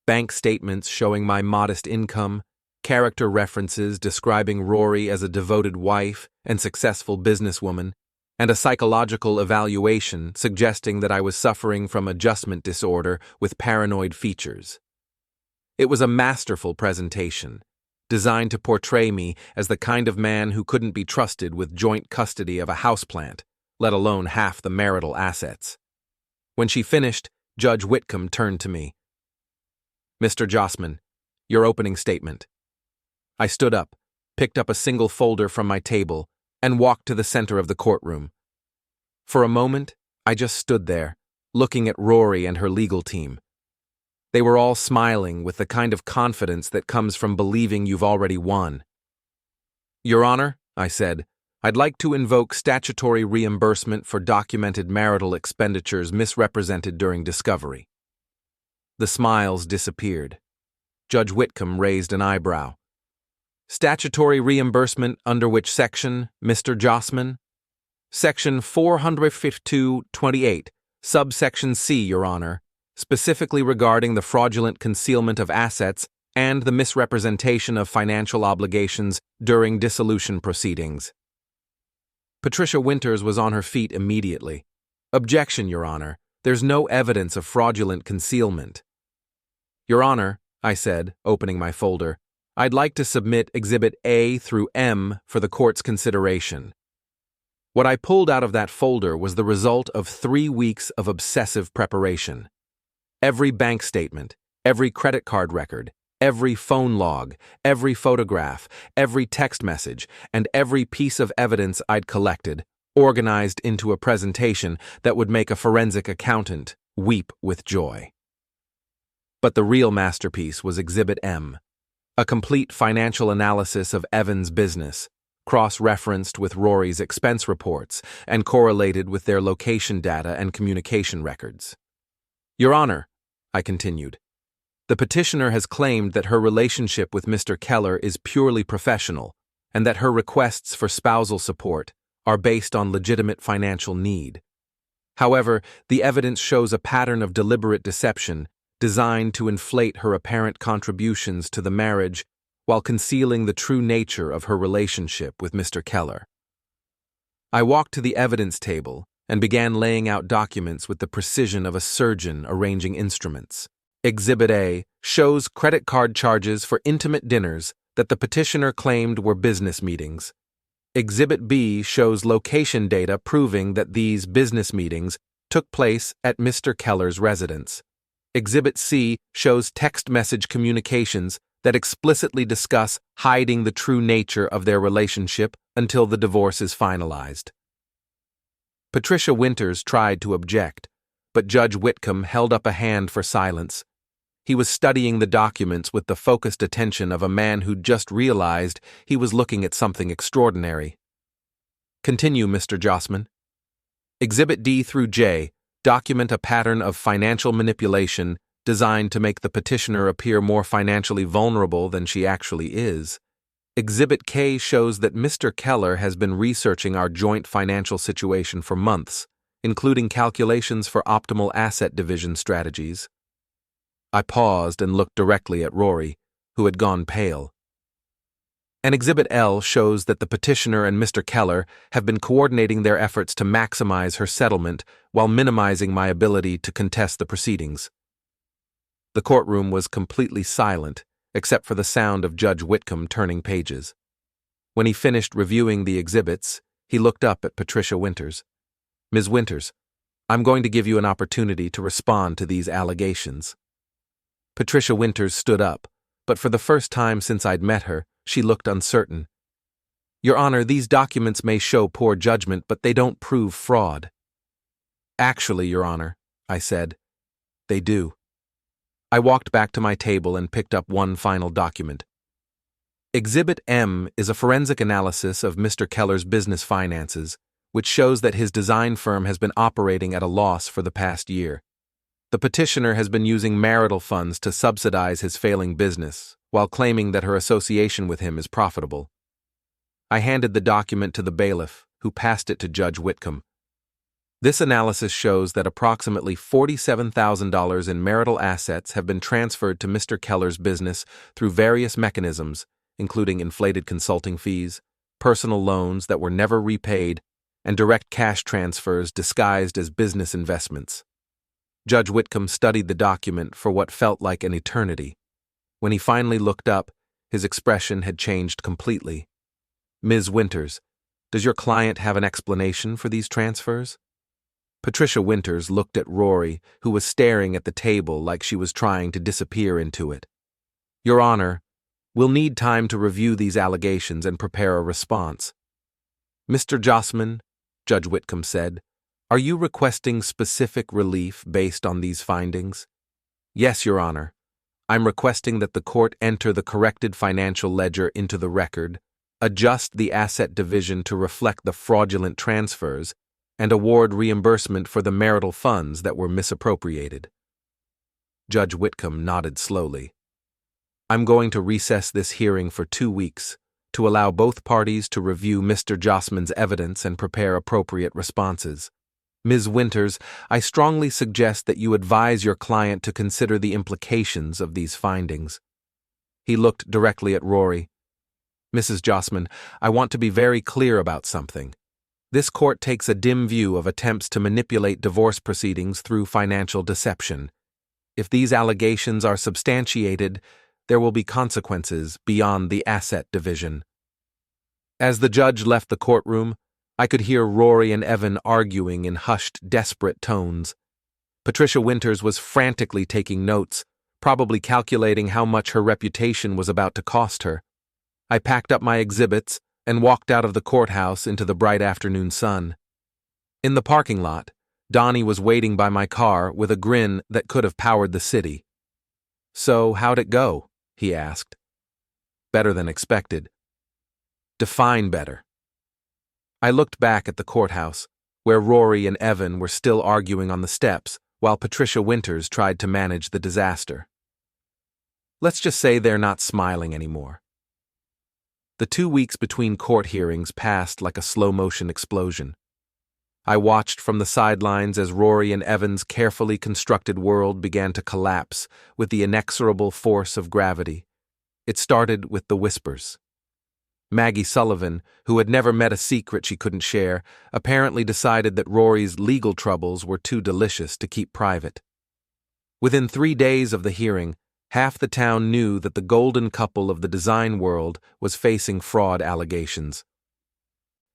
Bank statements showing my modest income, character references describing Rory as a devoted wife and successful businesswoman, and a psychological evaluation suggesting that I was suffering from adjustment disorder with paranoid features. It was a masterful presentation, designed to portray me as the kind of man who couldn't be trusted with joint custody of a houseplant, let alone half the marital assets. When she finished, Judge Whitcomb turned to me. "Mr. Jossman, your opening statement." I stood up, picked up a single folder from my table, and walked to the center of the courtroom. For a moment, I just stood there, looking at Rory and her legal team. They were all smiling with the kind of confidence that comes from believing you've already won. "Your Honor," I said, "I'd like to invoke statutory reimbursement for documented marital expenditures misrepresented during discovery." The smiles disappeared. Judge Whitcomb raised an eyebrow. "Statutory reimbursement under which section, Mr. Jossman?" "Section 452(28), subsection C, Your Honor, specifically regarding the fraudulent concealment of assets and the misrepresentation of financial obligations during dissolution proceedings." Patricia Winters was on her feet immediately. "Objection, Your Honor. There's no evidence of fraudulent concealment." "Your Honor," I said, opening my folder, "I'd like to submit Exhibit A through M for the court's consideration." What I pulled out of that folder was the result of 3 weeks of obsessive preparation. Every bank statement, every credit card record, every phone log, every photograph, every text message, and every piece of evidence I'd collected, organized into a presentation that would make a forensic accountant weep with joy. But the real masterpiece was Exhibit M, a complete financial analysis of Evan's business, cross-referenced with Rory's expense reports and correlated with their location data and communication records. "Your Honor," I continued, "the petitioner has claimed that her relationship with Mr. Kellar is purely professional and that her requests for spousal support are based on legitimate financial need. However, the evidence shows a pattern of deliberate deception designed to inflate her apparent contributions to the marriage while concealing the true nature of her relationship with Mr. Kellar." I walked to the evidence table and began laying out documents with the precision of a surgeon arranging instruments. Exhibit A shows credit card charges for intimate dinners that the petitioner claimed were business meetings. Exhibit B shows location data proving that these business meetings took place at Mr. Kellar's residence. Exhibit C shows text message communications that explicitly discuss hiding the true nature of their relationship until the divorce is finalized. Patricia Winters tried to object, but Judge Whitcomb held up a hand for silence. He was studying the documents with the focused attention of a man who'd just realized he was looking at something extraordinary. "Continue, Mr. Jossman." "Exhibit D through J document a pattern of financial manipulation designed to make the petitioner appear more financially vulnerable than she actually is. Exhibit K shows that Mr. Kellar has been researching our joint financial situation for months, including calculations for optimal asset division strategies." I paused and looked directly at Rory, who had gone pale. "And Exhibit L shows that the petitioner and Mr. Kellar have been coordinating their efforts to maximize her settlement while minimizing my ability to contest the proceedings." The courtroom was completely silent, except for the sound of Judge Whitcomb turning pages. When he finished reviewing the exhibits, he looked up at Patricia Winters. "Ms. Winters, I'm going to give you an opportunity to respond to these allegations." Patricia Winters stood up, but for the first time since I'd met her, she looked uncertain. "Your Honor, these documents may show poor judgment, but they don't prove fraud." "Actually, Your Honor," I said, "they do." I walked back to my table and picked up one final document. Exhibit M is a forensic analysis of Mr. Kellar's business finances, which shows that his design firm has been operating at a loss for the past year. The petitioner has been using marital funds to subsidize his failing business, while claiming that her association with him is profitable. I handed the document to the bailiff, who passed it to Judge Whitcomb. This analysis shows that approximately $47,000 in marital assets have been transferred to Mr. Kellar's business through various mechanisms, including inflated consulting fees, personal loans that were never repaid, and direct cash transfers disguised as business investments. Judge Whitcomb studied the document for what felt like an eternity. When he finally looked up, his expression had changed completely. "Ms. Winters, does your client have an explanation for these transfers?" Patricia Winters looked at Rory, who was staring at the table like she was trying to disappear into it. "Your Honor, we'll need time to review these allegations and prepare a response." "Mr. Jossman," Judge Whitcomb said, "are you requesting specific relief based on these findings?" "Yes, Your Honor. I'm requesting that the court enter the corrected financial ledger into the record, adjust the asset division to reflect the fraudulent transfers, and award reimbursement for the marital funds that were misappropriated." Judge Whitcomb nodded slowly. "I'm going to recess this hearing for 2 weeks to allow both parties to review Mr. Jossman's evidence and prepare appropriate responses. Ms. Winters, I strongly suggest that you advise your client to consider the implications of these findings." He looked directly at Rory. "Mrs. Jossman, I want to be very clear about something. This court takes a dim view of attempts to manipulate divorce proceedings through financial deception. If these allegations are substantiated, there will be consequences beyond the asset division." As the judge left the courtroom, I could hear Rory and Evan arguing in hushed, desperate tones. Patricia Winters was frantically taking notes, probably calculating how much her reputation was about to cost her. I packed up my exhibits and walked out of the courthouse into the bright afternoon sun. In the parking lot, Donnie was waiting by my car with a grin that could have powered the city. "So, how'd it go?" he asked. "Better than expected." "Define better." I looked back at the courthouse, where Rory and Evan were still arguing on the steps, while Patricia Winters tried to manage the disaster. Let's just say they're not smiling anymore. The 2 weeks between court hearings passed like a slow-motion explosion. I watched from the sidelines as Rory and Evan's carefully constructed world began to collapse with the inexorable force of gravity. It started with the whispers. Maggie Sullivan, who had never met a secret she couldn't share, apparently decided that Rory's legal troubles were too delicious to keep private. Within 3 days of the hearing, half the town knew that the golden couple of the design world was facing fraud allegations.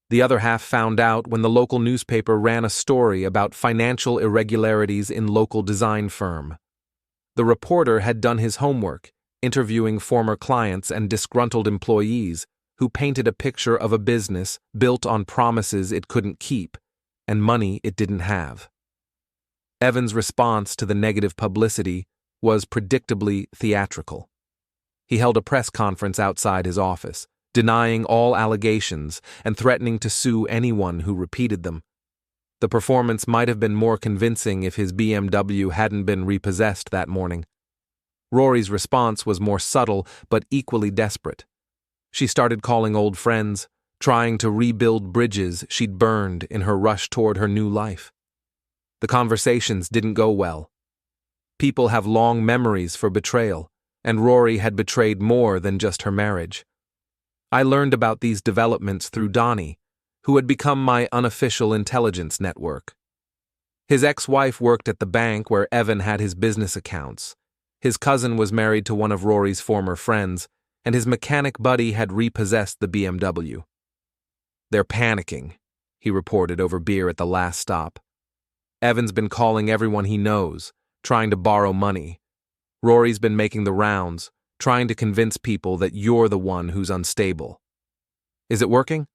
The other half found out when the local newspaper ran a story about financial irregularities in local design firm. The reporter had done his homework, interviewing former clients and disgruntled employees who painted a picture of a business built on promises it couldn't keep and money it didn't have. Evan's response to the negative publicity was predictably theatrical. He held a press conference outside his office, denying all allegations and threatening to sue anyone who repeated them. The performance might have been more convincing if his BMW hadn't been repossessed that morning. Rory's response was more subtle but equally desperate. She started calling old friends, trying to rebuild bridges she'd burned in her rush toward her new life. The conversations didn't go well. People have long memories for betrayal, and Rory had betrayed more than just her marriage. I learned about these developments through Donnie, who had become my unofficial intelligence network. His ex-wife worked at the bank where Evan had his business accounts. His cousin was married to one of Rory's former friends, and his mechanic buddy had repossessed the BMW. "They're panicking," he reported over beer at the last stop. "Evan's been calling everyone he knows, trying to borrow money. Rory's been making the rounds, trying to convince people that you're the one who's unstable. Is it working?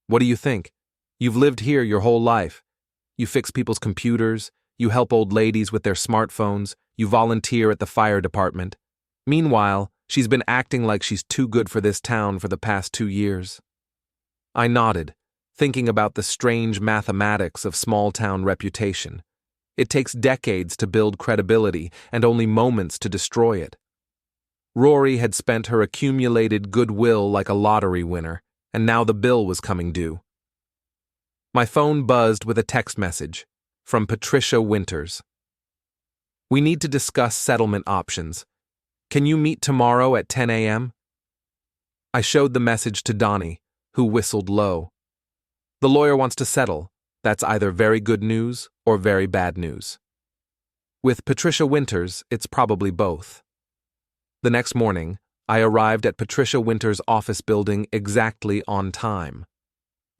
What do you think? You've lived here your whole life. You fix people's computers, you help old ladies with their smartphones, You volunteer at the fire department. Meanwhile, she's been acting like she's too good for this town for the past 2 years. I nodded, thinking about the strange mathematics of small-town reputation. It takes decades to build credibility and only moments to destroy it. Rory had spent her accumulated goodwill like a lottery winner, and now the bill was coming due. My phone buzzed with a text message from Patricia Winters. We need to discuss settlement options. Can you meet tomorrow at 10 a.m.? I showed the message to Donnie, who whistled low. The lawyer wants to settle. That's either very good news or very bad news. With Patricia Winters, it's probably both. The next morning, I arrived at Patricia Winters' office building exactly on time.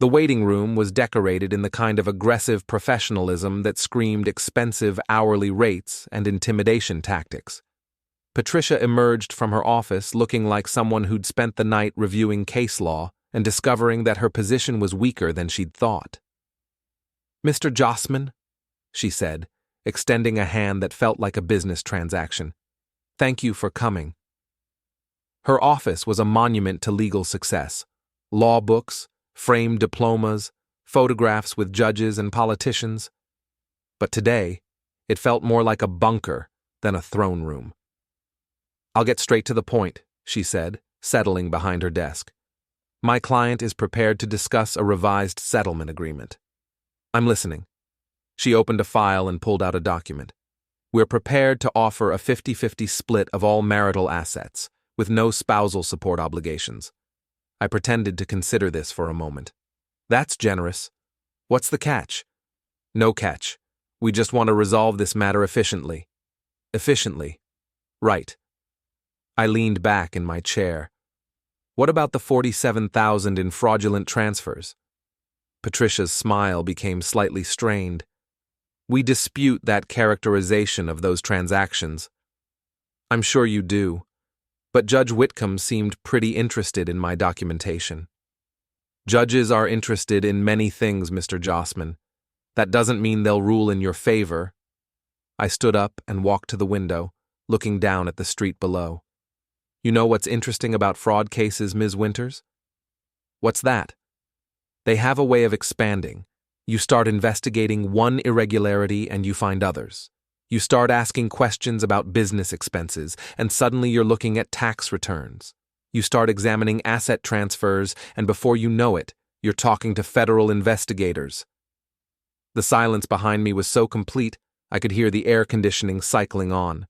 The waiting room was decorated in the kind of aggressive professionalism that screamed expensive hourly rates and intimidation tactics. Patricia emerged from her office looking like someone who'd spent the night reviewing case law and discovering that her position was weaker than she'd thought. "Mr. Jossman," she said, extending a hand that felt like a business transaction. "Thank you for coming." Her office was a monument to legal success. Law books, framed diplomas, photographs with judges and politicians. But today, it felt more like a bunker than a throne room. "I'll get straight to the point," she said, settling behind her desk. "My client is prepared to discuss a revised settlement agreement." "I'm listening." She opened a file and pulled out a document. "We're prepared to offer a 50-50 split of all marital assets, with no spousal support obligations." I pretended to consider this for a moment. "That's generous. What's the catch?" "No catch. We just want to resolve this matter efficiently." "Efficiently? Right." I leaned back in my chair. "What about the 47,000 in fraudulent transfers?" Patricia's smile became slightly strained. "We dispute that characterization of those transactions." "I'm sure you do. But Judge Whitcomb seemed pretty interested in my documentation." "Judges are interested in many things, Mr. Jossman. That doesn't mean they'll rule in your favor." I stood up and walked to the window, looking down at the street below. "You know what's interesting about fraud cases, Ms. Winters?" "What's that?" "They have a way of expanding. You start investigating one irregularity and you find others. You start asking questions about business expenses, and suddenly you're looking at tax returns. You start examining asset transfers, and before you know it, you're talking to federal investigators." The silence behind me was so complete, I could hear the air conditioning cycling on.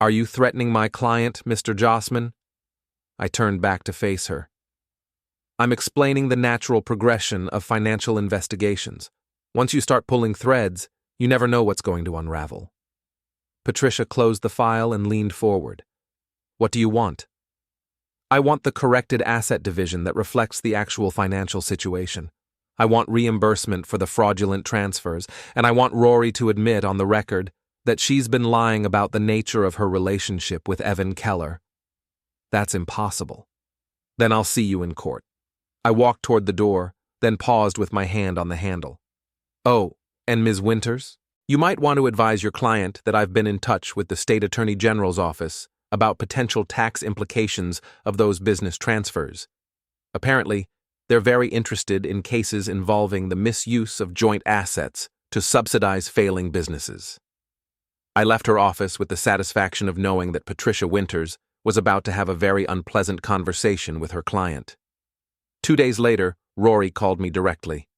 "Are you threatening my client, Mr. Jossman?" I turned back to face her. "I'm explaining the natural progression of financial investigations. Once you start pulling threads, you never know what's going to unravel." Patricia closed the file and leaned forward. "What do you want?" "I want the corrected asset division that reflects the actual financial situation. I want reimbursement for the fraudulent transfers, and I want Rory to admit on the record that she's been lying about the nature of her relationship with Evan Kellar." "That's impossible." "Then I'll see you in court." I walked toward the door, then paused with my hand on the handle. "Oh, and Ms. Winters? You might want to advise your client that I've been in touch with the State Attorney General's office about potential tax implications of those business transfers. Apparently, they're very interested in cases involving the misuse of joint assets to subsidize failing businesses." I left her office with the satisfaction of knowing that Patricia Winters was about to have a very unpleasant conversation with her client. 2 days later, Rory called me directly.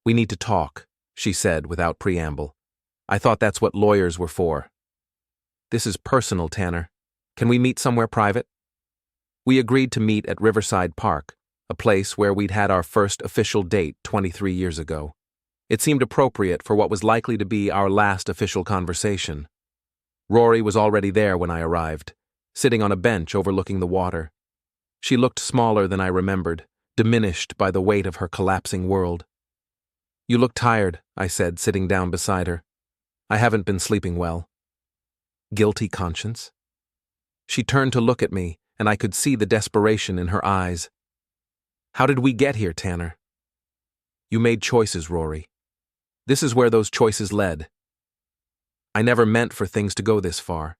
"We need to talk," she said without preamble. "I thought that's what lawyers were for." "This is personal, Tanner. Can we meet somewhere private?" We agreed to meet at Riverside Park, a place where we'd had our first official date 23 years ago. It seemed appropriate for what was likely to be our last official conversation. Rory was already there when I arrived, sitting on a bench overlooking the water. She looked smaller than I remembered, diminished by the weight of her collapsing world. "You look tired," I said, sitting down beside her. "I haven't been sleeping well." Guilty conscience? She turned to look at me, and I could see the desperation in her eyes. "How did we get here, Tanner?" "You made choices, Rory. This is where those choices led." I never meant for things to go this far.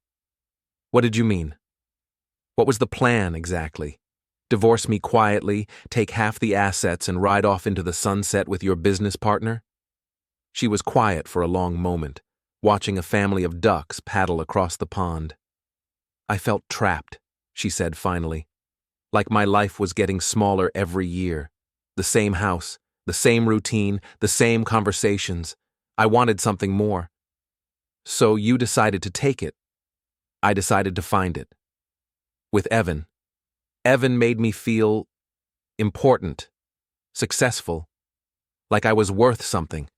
What did you mean? What was the plan exactly? Divorce me quietly, take half the assets, and ride off into the sunset with your business partner? She was quiet for a long moment, watching a family of ducks paddle across the pond. I felt trapped, she said finally, like my life was getting smaller every year. The same house, the same routine, the same conversations. I wanted something more. So you decided to take it. I decided to find it. With Evan. Evan made me feel important, successful, like I was worth something.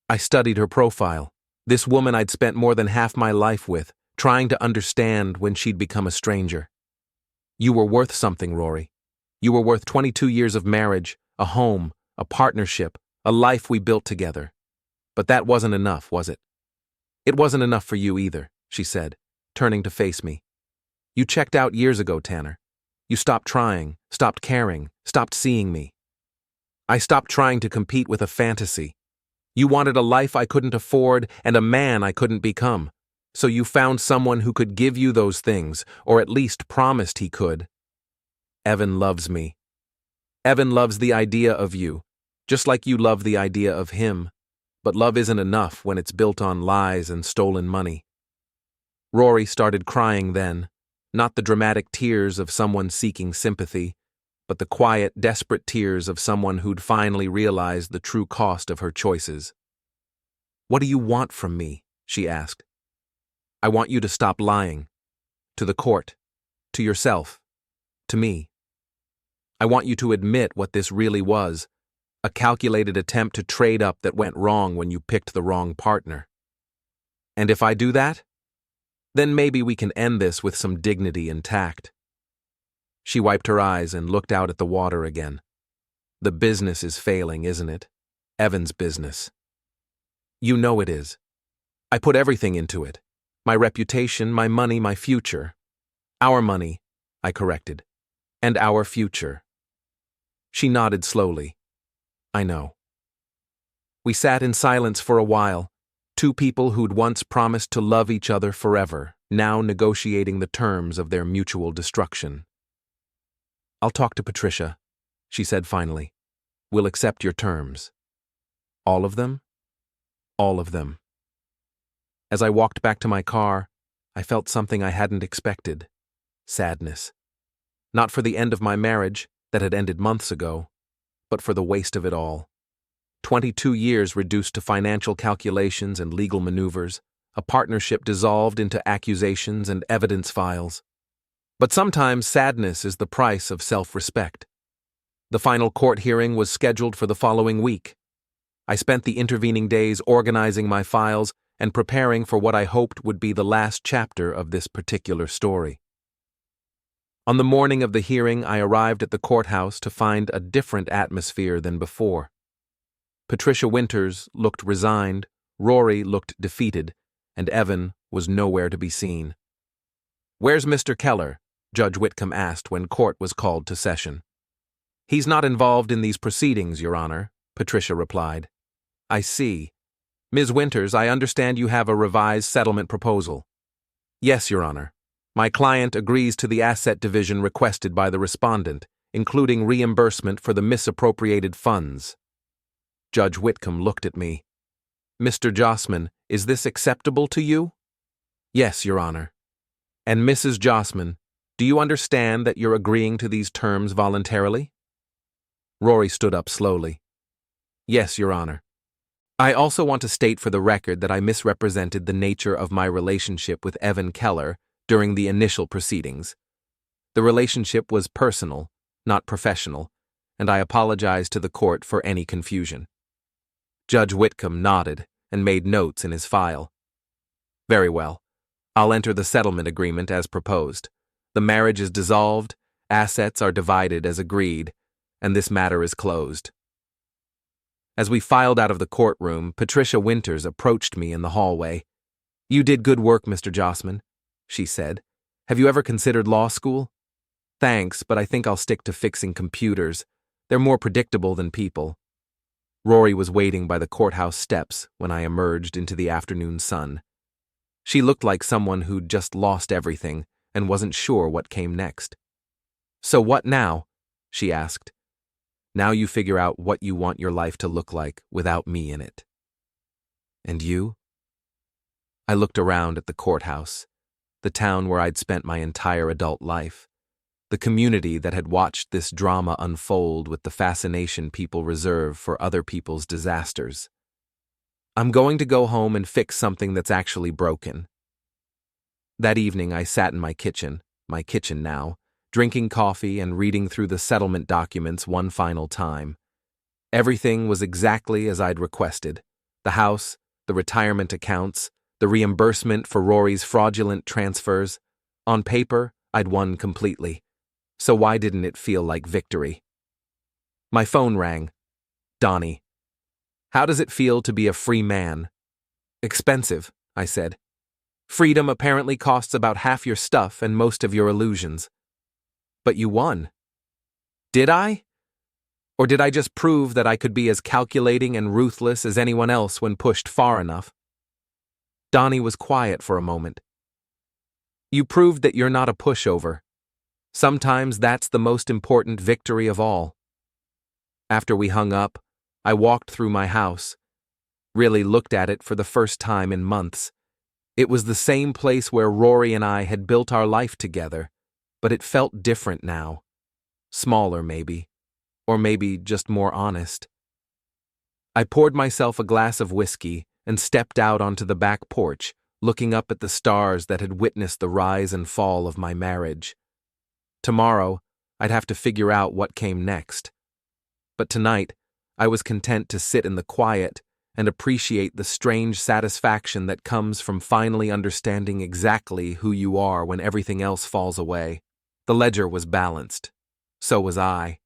I studied her profile, this woman I'd spent more than half my life with, trying to understand when she'd become a stranger. You were worth something, Rory. You were worth 22 years of marriage, a home, a partnership, a life we built together. But that wasn't enough, was it? It wasn't enough for you either, she said, turning to face me. You checked out years ago, Tanner. You stopped trying, stopped caring, stopped seeing me. I stopped trying to compete with a fantasy. You wanted a life I couldn't afford and a man I couldn't become. So you found someone who could give you those things, or at least promised he could. Evan loves me. Evan loves the idea of you, just like you love the idea of him. But love isn't enough when it's built on lies and stolen money. Rory started crying then, not the dramatic tears of someone seeking sympathy, but the quiet, desperate tears of someone who'd finally realized the true cost of her choices. What do you want from me? She asked. I want you to stop lying. To the court. To yourself. To me. I want you to admit what this really was, a calculated attempt to trade up that went wrong when you picked the wrong partner. And if I do that, then maybe we can end this with some dignity and tact. She wiped her eyes and looked out at the water again. The business is failing, isn't it? Evan's business. You know it is. I put everything into it. My reputation, my money, my future. Our money, I corrected. And our future. She nodded slowly. I know. We sat in silence for a while, two people who'd once promised to love each other forever, now negotiating the terms of their mutual destruction. I'll talk to Patricia, she said finally. We'll accept your terms. All of them? All of them. As I walked back to my car, I felt something I hadn't expected. Sadness. Not for the end of my marriage, that had ended months ago, but for the waste of it all. 22 years reduced to financial calculations and legal maneuvers, a partnership dissolved into accusations and evidence files. But sometimes sadness is the price of self-respect. The final court hearing was scheduled for the following week. I spent the intervening days organizing my files and preparing for what I hoped would be the last chapter of this particular story. On the morning of the hearing, I arrived at the courthouse to find a different atmosphere than before. Patricia Winters looked resigned, Rory looked defeated, and Evan was nowhere to be seen. "Where's Mr. Kellar?" Judge Whitcomb asked when court was called to session. "He's not involved in these proceedings, Your Honor," Patricia replied. "I see. Ms. Winters, I understand you have a revised settlement proposal." "Yes, Your Honor. My client agrees to the asset division requested by the respondent, including reimbursement for the misappropriated funds." Judge Whitcomb looked at me. "Mr. Jossman, is this acceptable to you?" "Yes, Your Honor." "And Mrs. Jossman, do you understand that you're agreeing to these terms voluntarily?" Rory stood up slowly. "Yes, Your Honor. I also want to state for the record that I misrepresented the nature of my relationship with Evan Kellar during the initial proceedings. The relationship was personal, not professional, and I apologize to the court for any confusion." Judge Whitcomb nodded and made notes in his file. "Very well. I'll enter the settlement agreement as proposed. The marriage is dissolved, assets are divided as agreed, and this matter is closed." As we filed out of the courtroom, Patricia Winters approached me in the hallway. "You did good work, Mr. Jossman," she said. "Have you ever considered law school?" "Thanks, but I think I'll stick to fixing computers. They're more predictable than people." Rory was waiting by the courthouse steps when I emerged into the afternoon sun. She looked like someone who'd just lost everything and wasn't sure what came next. "So what now?" she asked. "Now you figure out what you want your life to look like without me in it." "And you?" I looked around at the courthouse, the town where I'd spent my entire adult life, the community that had watched this drama unfold with the fascination people reserve for other people's disasters. "I'm going to go home and fix something that's actually broken." That evening I sat in my kitchen now, drinking coffee and reading through the settlement documents one final time. Everything was exactly as I'd requested. The house, the retirement accounts, the reimbursement for Rory's fraudulent transfers. On paper, I'd won completely. So why didn't it feel like victory? My phone rang. Donnie. "How does it feel to be a free man?" "Expensive," I said. "Freedom apparently costs about half your stuff and most of your illusions." "But you won." "Did I? Or did I just prove that I could be as calculating and ruthless as anyone else when pushed far enough?" Donnie was quiet for a moment. "You proved that you're not a pushover. Sometimes that's the most important victory of all." After we hung up, I walked through my house, really looked at it for the first time in months. It was the same place where Rory and I had built our life together, but it felt different now. Smaller, maybe. Or maybe just more honest. I poured myself a glass of whiskey and stepped out onto the back porch, looking up at the stars that had witnessed the rise and fall of my marriage. Tomorrow, I'd have to figure out what came next. But tonight, I was content to sit in the quiet and appreciate the strange satisfaction that comes from finally understanding exactly who you are when everything else falls away. The ledger was balanced. So was I.